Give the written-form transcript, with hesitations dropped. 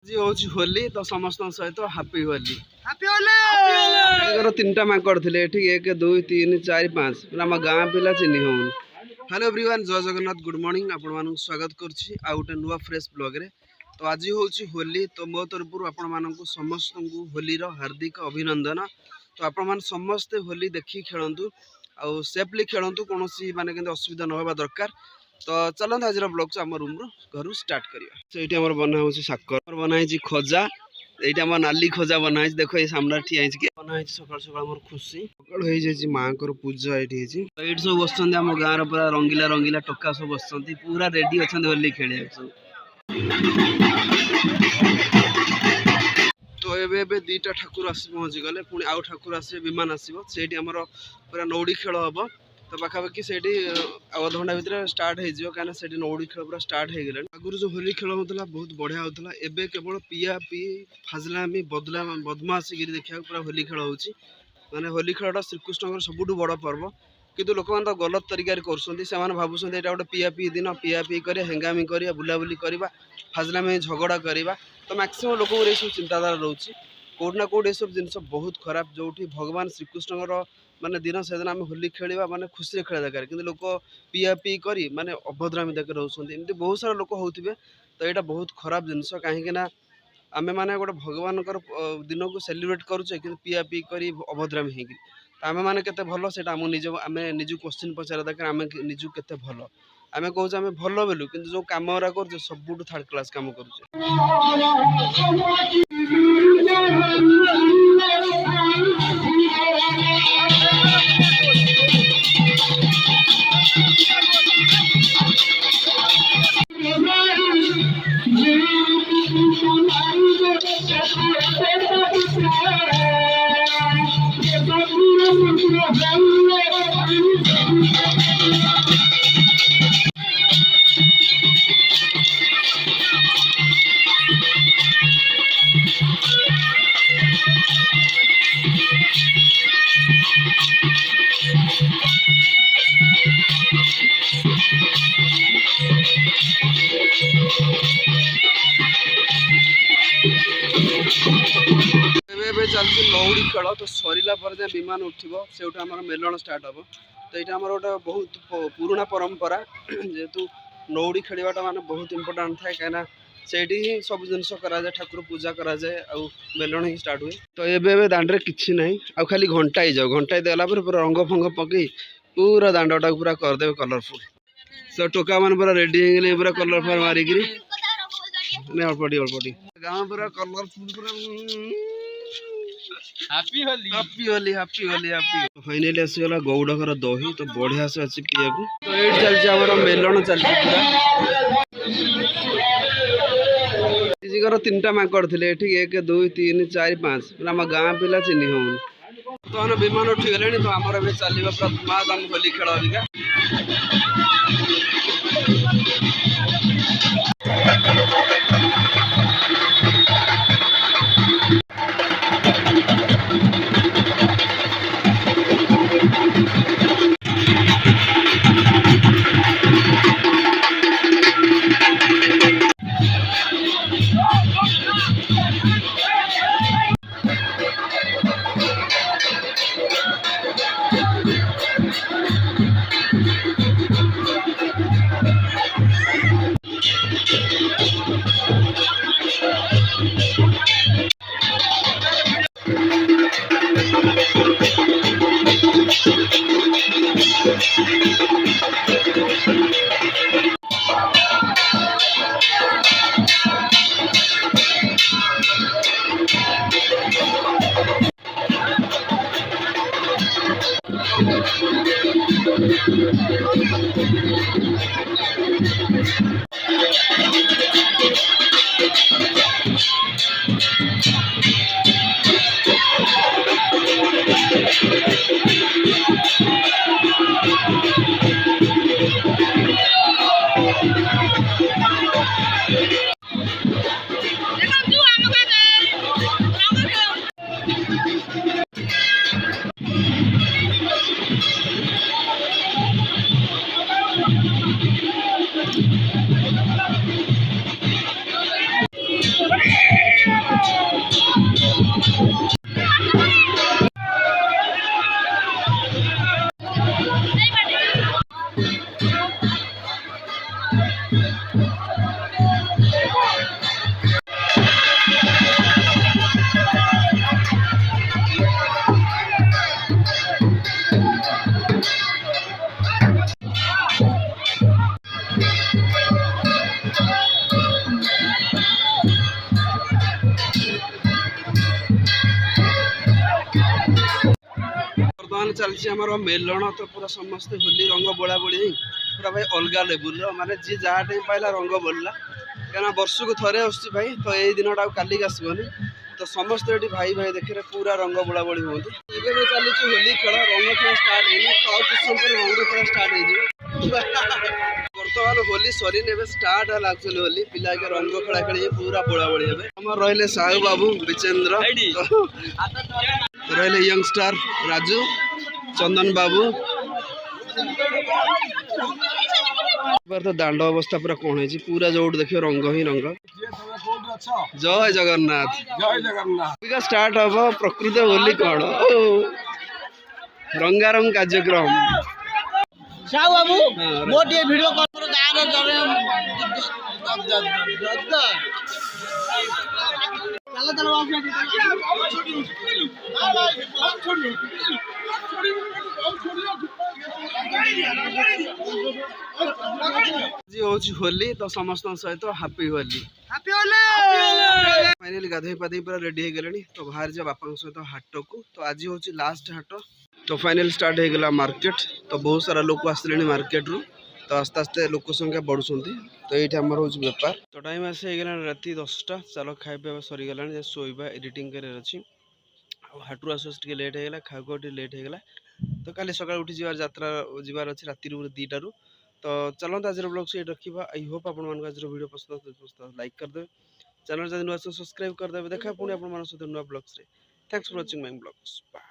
जी हूँ होली तो समस्त सहित हापी होली हापी तीन टा माकड़ थे एक दुई तीन चार पाँच आम गाँ पिला चिन्ह हूँ। हेलो एवरीवन जय जगन्नाथ गुड मॉर्निंग आपण मानक स्वागत करुच्ची आ गोटे नुआ फ्रेश ब्लॉग रे। तो आज हूँ होली तो मो तरफ आपण मानक समस्त होली हार्दिक अभिनंदन। तो आपण मान समस्ते होली देखी खेलतु आउ सेफली खेलतु कौन माने असुविधा न होगा दरकार। तो चलते आज ब्लॉग आम रूम घर स्टार्ट करिया। ये बना हो साकर बनाई खजा ये आम नाली खजा बनाई देख ये सामने ठिया बनाई सकाल सकाल मोर खुशी सकाल हो जाए माँ को पूजा ये सब बस आम गाँव पूरा रंगीला रंगीला टका सब बस पूरा रेडी अच्छा होली खेल सब। तो एबे दीटा ठाकुर आस पहुँची गले पुणी आउ ठाकुर आस विमान आसो से पूरा नौड़ी खेल हम। तो पाखापाखि से अध घंटा भितर स्टार्ट हो कहीं नौड़ी खेल पूरा स्टार्ट हो गला। आगुरी जो होली खेल होता बहुत बढ़िया होता एबे केवल पिया पी फाजलामी बदमाशी देखा पूरा होली खेल होची माने होली खेलटा श्रीकृष्ण सबुठ बड़ पर्व किंतु लोक मैंने तो गलत तरीका कर भावुं यहाँ गोटे पिया पी दिन पिया पी कर हेंगामी कर बुलाबुली करवा फाजलामी झगड़ा करवा। तो मैक्सिमम लोक सब चिंताधारा रोचे कौटना कौट सब जिन बहुत खराब जो भगवान श्रीकृष्ण माने दिन से दिन आम होली खेलवा माने खुशी खेला दरकार कि लोक पिया पी करी माने अभद्रामी देखे रोचे एमती बहुत सारा लोक होते। तो यहाँ बहुत खराब जिनस कहीं आमे माने गोटे भगवान दिन को सेलिब्रेट करुचे कि पिया पी करी अभद्रामी हो आमे माने केते भलो सेटा आम निज क्वेश्चन पचार दरकार आमे निजु केते भलो आमे कहूँ आमे भलो बोलू कि जो कम कर सबुठ थर्ड क्लास कम करुचे। चलती लौड़ी खेल तो सरला विमान उठो से मेलन स्टार्ट हम। तो यहाँ आम गोटे बहुत पुराना परंपरा जेहेतु नौड़ी खेलवाटा माने बहुत इंपोर्टाट थाए कहीं से ही सब जिन कराए ठाकुर पूजा कराए आउ मेलन ही स्टार्ट हुए। तो ये दांडे किसी ना आउ खाली घंटाई जाओ घंटाई देला पूरा रंग फंग पकई पूरा दांडा पूरा करदे कलरफुल सब टोका मान पूरा रेडी हो गले पूरा कलरफुल मारिक अल्पटी अल्पटी गाँव पूरा कलरफुल पूरा happy Holi happy Holi happy Holi happy. Finally आसीगला गौड़कर दही तो बढ़िया से अच्छी पीया को। तो ये चलती आम मेलन चलती पूरा तीन टा माकड़ थे एक दुई तीन चार पाँच आम गाँ पिला चिन्ह हूँ। तो विमान उठी गले तो आमर ए चलवा पूरा धूमाधाम होली खेल अबिका। बर्तमान चलती आम मेलण तो पूरा समस्ते होली रंग बोला बोली पूरा भाई अलग लेवुल माने जी जहाँ टाइम पाइला रंग बोलला क्या वर्ष को थरे आसुची भाई तो यही दिन काली आसबनी तो समस्ते ये भाई भाई देखिए पूरा रंग बोला बोली हूँ चली होली खेल रंग खेल स्टार्ट है तो कुछ समय रंग खेल स्टार्ट बर्तमान होली सरी ने स्टार्ट है एक्चुअली होली पिला के रंग खेला खेली पूरा बोला बोली हे आम रही साहू बाबू विचेन्द्र रही यंगस्टार राजू चंदन बाबू तो दांड अवस्था पूरा कौन है पूरा जो देखिए रंग ही रंग जय जगन्नाथ जय जगन्नाथ स्टार्ट हम प्रकृत होली कौन रंगारंग कार्यक्रम साहू बाबू मोर ये वीडियो कर गार जरे चलो चलो जी हूँ होली तो समस्त सहित हापी होली फाइनाली गाधे पाधे पूरा रेडी हो गले तो बाहर जा बापा सहित हाट को तो आज हूँ लास्ट हाट तो फाइनाली स्टार्ट हो गला मार्केट तो बहुत सारा लोक आसले मार्केट रू तो आस्ते आस्ते लोक संख्या बढ़ुंट तो ये आमर हूँ बेपार तो टाइम आसे राति 10टा चलो खाई पीवा सरीगला शोवा एडिटिंग कर हाटू आस लेट होगा खाऊ लेट होगा तो काली सकाल उठी जबार यात्रा जबार अच्छे राति 2टारू तो चलते आज ब्लॉग से रखा आई होप आप आज वीडियो पसंद लाइक करदे चैनल जब नुआ सब्सक्राइब करदे देखा पुणी आप सहित नुआ vlogs thanks for watching my vlogs bye.